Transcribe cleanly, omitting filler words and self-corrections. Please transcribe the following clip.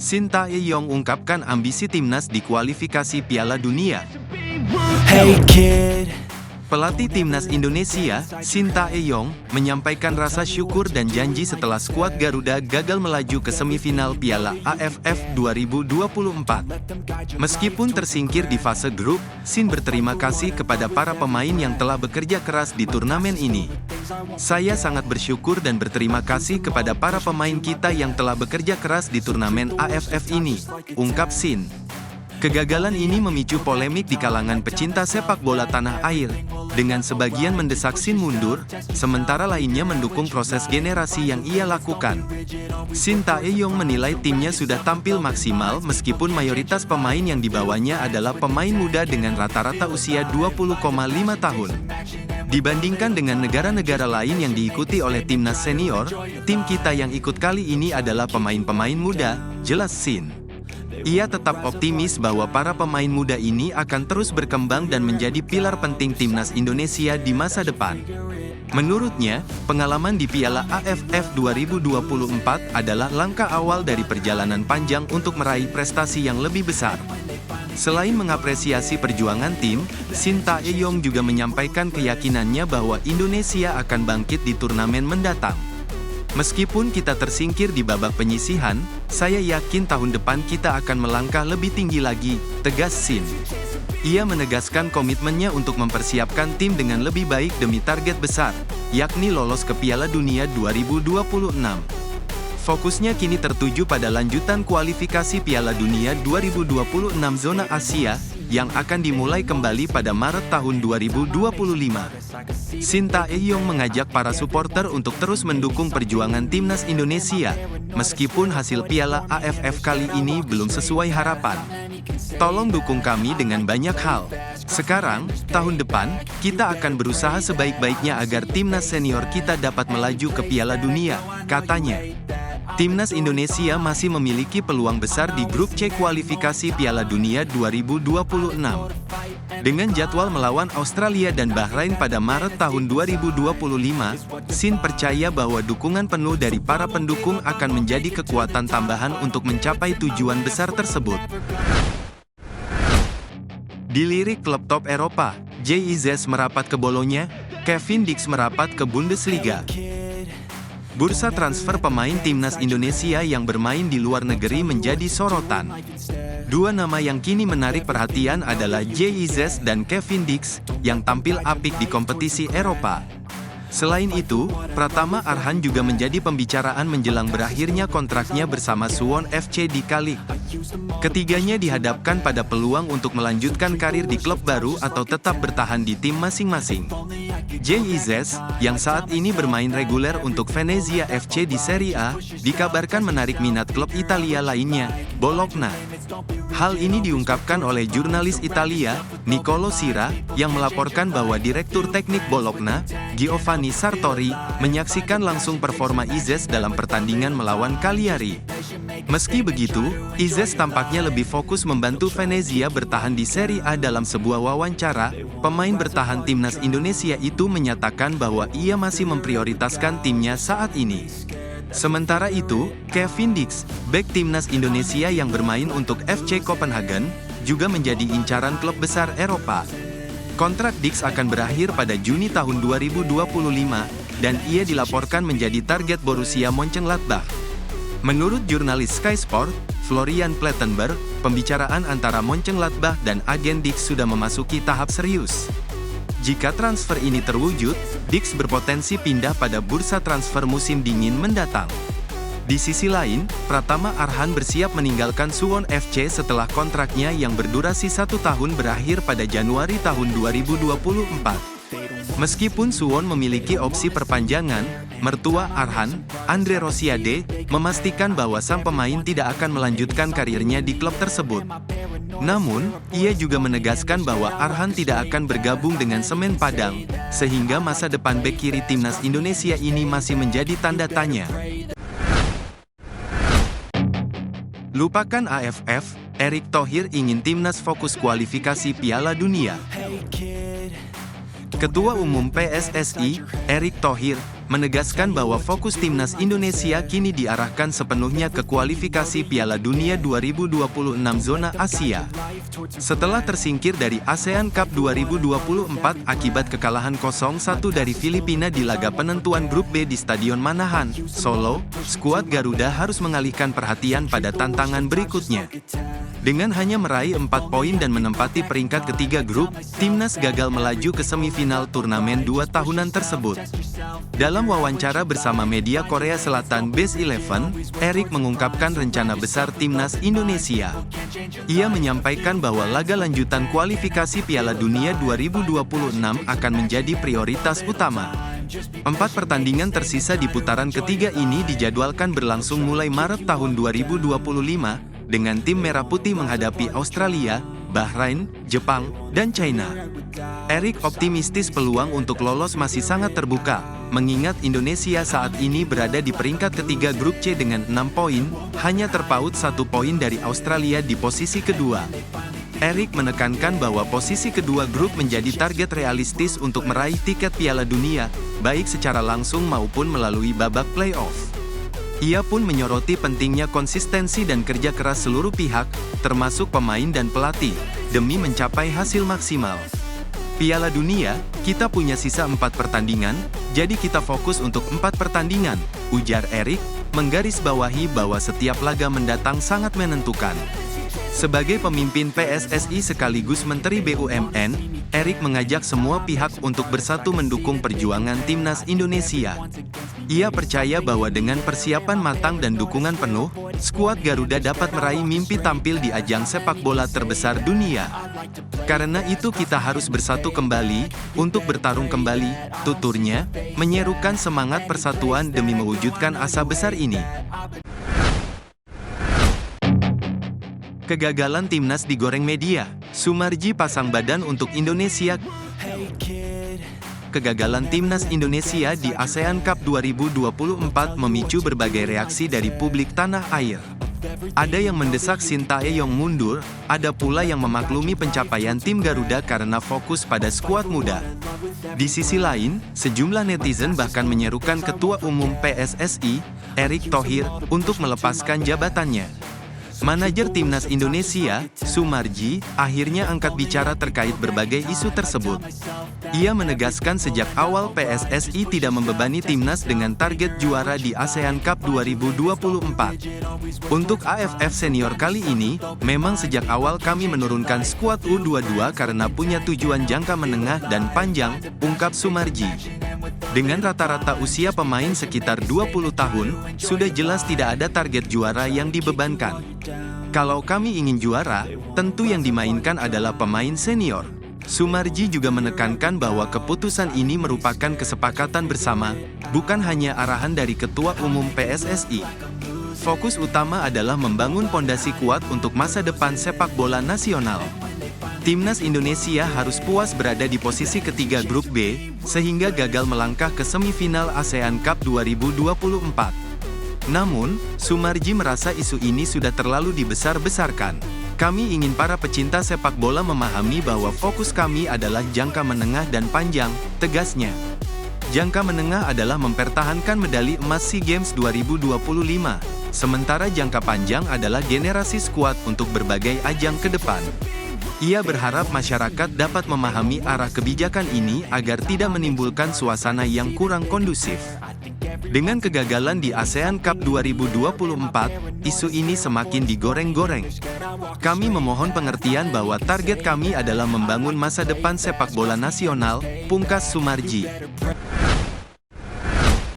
Shin Tae-yong ungkapkan ambisi timnas di kualifikasi Piala Dunia. Hey kid. Pelatih timnas Indonesia, Shin Tae-yong, menyampaikan rasa syukur dan janji setelah skuad Garuda gagal melaju ke semifinal Piala AFF 2024. Meskipun tersingkir di fase grup, Shin berterima kasih kepada para pemain yang telah bekerja keras di turnamen ini. Saya sangat bersyukur dan berterima kasih kepada para pemain kita yang telah bekerja keras di turnamen AFF ini, ungkap Shin. Kegagalan ini memicu polemik di kalangan pecinta sepak bola tanah air, dengan sebagian mendesak Shin mundur, sementara lainnya mendukung proses generasi yang ia lakukan. Shin Tae-yong menilai timnya sudah tampil maksimal meskipun mayoritas pemain yang dibawanya adalah pemain muda dengan rata-rata usia 20,5 tahun. Dibandingkan dengan negara-negara lain yang diikuti oleh timnas senior, tim kita yang ikut kali ini adalah pemain-pemain muda, jelas Shin. Ia tetap optimis bahwa para pemain muda ini akan terus berkembang dan menjadi pilar penting timnas Indonesia di masa depan. Menurutnya, pengalaman di Piala AFF 2024 adalah langkah awal dari perjalanan panjang untuk meraih prestasi yang lebih besar. Selain mengapresiasi perjuangan tim, Shin Tae-yong juga menyampaikan keyakinannya bahwa Indonesia akan bangkit di turnamen mendatang. Meskipun kita tersingkir di babak penyisihan, saya yakin tahun depan kita akan melangkah lebih tinggi lagi, tegas Shin. Ia menegaskan komitmennya untuk mempersiapkan tim dengan lebih baik demi target besar, yakni lolos ke Piala Dunia 2026. Fokusnya kini tertuju pada lanjutan kualifikasi Piala Dunia 2026 zona Asia, yang akan dimulai kembali pada Maret tahun 2025. Shin Tae-yong mengajak para supporter untuk terus mendukung perjuangan timnas Indonesia, meskipun hasil Piala AFF kali ini belum sesuai harapan. Tolong dukung kami dengan banyak hal. Sekarang, tahun depan, kita akan berusaha sebaik-baiknya agar timnas senior kita dapat melaju ke Piala Dunia, katanya. Timnas Indonesia masih memiliki peluang besar di grup C kualifikasi Piala Dunia 2026. Dengan jadwal melawan Australia dan Bahrain pada Maret tahun 2025, Shin percaya bahwa dukungan penuh dari para pendukung akan menjadi kekuatan tambahan untuk mencapai tujuan besar tersebut. Dilirik klub top Eropa, JIZ merapat ke Bolonya, Kevin Dix merapat ke Bundesliga. Bursa transfer pemain timnas Indonesia yang bermain di luar negeri menjadi sorotan. Dua nama yang kini menarik perhatian adalah JIZ dan Kevin Dix, yang tampil apik di kompetisi Eropa. Selain itu, Pratama Arhan juga menjadi pembicaraan menjelang berakhirnya kontraknya bersama Suwon FC di Kalik. Ketiganya dihadapkan pada peluang untuk melanjutkan karir di klub baru atau tetap bertahan di tim masing-masing. JIZ, yang saat ini bermain reguler untuk Venezia FC di Serie A, dikabarkan menarik minat klub Italia lainnya, Bologna. Hal ini diungkapkan oleh jurnalis Italia, Nicolo Sira, yang melaporkan bahwa Direktur Teknik Bologna, Giovanni Sartori, menyaksikan langsung performa Izes dalam pertandingan melawan Cagliari. Meski begitu, Izes tampaknya lebih fokus membantu Venezia bertahan di Serie A. Dalam sebuah wawancara, pemain bertahan timnas Indonesia itu menyatakan bahwa ia masih memprioritaskan timnya saat ini. Sementara itu, Kevin Dix, bek timnas Indonesia yang bermain untuk FC Copenhagen, juga menjadi incaran klub besar Eropa. Kontrak Dix akan berakhir pada Juni tahun 2025, dan ia dilaporkan menjadi target Borussia Mönchengladbach. Menurut jurnalis Sky Sport, Florian Plettenberg, pembicaraan antara Mönchengladbach dan agen Dix sudah memasuki tahap serius. Jika transfer ini terwujud, Dix berpotensi pindah pada bursa transfer musim dingin mendatang. Di sisi lain, Pratama Arhan bersiap meninggalkan Suwon FC setelah kontraknya yang berdurasi 1 tahun berakhir pada Januari tahun 2024. Meskipun Suwon memiliki opsi perpanjangan, mertua Arhan, Andre Rosiade, memastikan bahwa sang pemain tidak akan melanjutkan karirnya di klub tersebut. Namun, ia juga menegaskan bahwa Arhan tidak akan bergabung dengan Semen Padang, sehingga masa depan bek kiri timnas Indonesia ini masih menjadi tanda tanya. Lupakan AFF, Erick Thohir ingin timnas fokus kualifikasi Piala Dunia. Ketua Umum PSSI, Erick Thohir, menegaskan bahwa fokus timnas Indonesia kini diarahkan sepenuhnya ke kualifikasi Piala Dunia 2026 zona Asia. Setelah tersingkir dari ASEAN Cup 2024 akibat kekalahan 0-1 dari Filipina di laga penentuan grup B di Stadion Manahan, Solo, skuad Garuda harus mengalihkan perhatian pada tantangan berikutnya. Dengan hanya meraih 4 poin dan menempati peringkat ketiga grup, timnas gagal melaju ke semifinal turnamen 2 tahunan tersebut. Dalam wawancara bersama media Korea Selatan Base 11, Erik mengungkapkan rencana besar timnas Indonesia. Ia menyampaikan bahwa laga lanjutan kualifikasi Piala Dunia 2026 akan menjadi prioritas utama. 4 pertandingan tersisa di putaran ketiga ini dijadwalkan berlangsung mulai Maret tahun 2025, dengan tim Merah Putih menghadapi Australia, Bahrain, Jepang, dan China. Erik optimistis peluang untuk lolos masih sangat terbuka, mengingat Indonesia saat ini berada di peringkat ketiga grup C dengan 6 poin, hanya terpaut 1 poin dari Australia di posisi kedua. Erik menekankan bahwa posisi kedua grup menjadi target realistis untuk meraih tiket Piala Dunia, baik secara langsung maupun melalui babak playoff. Ia pun menyoroti pentingnya konsistensi dan kerja keras seluruh pihak, termasuk pemain dan pelatih, demi mencapai hasil maksimal. Piala Dunia, kita punya sisa 4 pertandingan, jadi kita fokus untuk 4 pertandingan, ujar Erik, menggarisbawahi bahwa setiap laga mendatang sangat menentukan. Sebagai pemimpin PSSI sekaligus Menteri BUMN, Erik mengajak semua pihak untuk bersatu mendukung perjuangan timnas Indonesia. Ia percaya bahwa dengan persiapan matang dan dukungan penuh, skuad Garuda dapat meraih mimpi tampil di ajang sepak bola terbesar dunia. Karena itu kita harus bersatu kembali, untuk bertarung kembali, tuturnya, menyerukan semangat persatuan demi mewujudkan asa besar ini. Kegagalan timnas digoreng media, Sumarji pasang badan untuk Indonesia. Hey kid, Kegagalan timnas Indonesia di ASEAN Cup 2024 memicu berbagai reaksi dari publik tanah air. Ada yang mendesak Shin Tae-yong mundur, ada pula yang memaklumi pencapaian tim Garuda karena fokus pada skuad muda. Di sisi lain, sejumlah netizen bahkan menyerukan Ketua Umum PSSI, Erick Thohir, untuk melepaskan jabatannya. Manajer timnas Indonesia, Sumarji, akhirnya angkat bicara terkait berbagai isu tersebut. Ia menegaskan sejak awal PSSI tidak membebani timnas dengan target juara di ASEAN Cup 2024. Untuk AFF Senior kali ini, memang sejak awal kami menurunkan skuad U22 karena punya tujuan jangka menengah dan panjang, ungkap Sumarji. Dengan rata-rata usia pemain sekitar 20 tahun, sudah jelas tidak ada target juara yang dibebankan. Kalau kami ingin juara, tentu yang dimainkan adalah pemain senior. Sumarji juga menekankan bahwa keputusan ini merupakan kesepakatan bersama, bukan hanya arahan dari Ketua Umum PSSI. Fokus utama adalah membangun pondasi kuat untuk masa depan sepak bola nasional. Timnas Indonesia harus puas berada di posisi ketiga grup B, sehingga gagal melangkah ke semifinal ASEAN Cup 2024. Namun, Sumarji merasa isu ini sudah terlalu dibesar-besarkan. Kami ingin para pecinta sepak bola memahami bahwa fokus kami adalah jangka menengah dan panjang, tegasnya. Jangka menengah adalah mempertahankan medali emas SEA Games 2025, sementara jangka panjang adalah generasi skuad untuk berbagai ajang ke depan. Ia berharap masyarakat dapat memahami arah kebijakan ini agar tidak menimbulkan suasana yang kurang kondusif. Dengan kegagalan di ASEAN Cup 2024, isu ini semakin digoreng-goreng. Kami memohon pengertian bahwa target kami adalah membangun masa depan sepak bola nasional, pungkas Sumarji.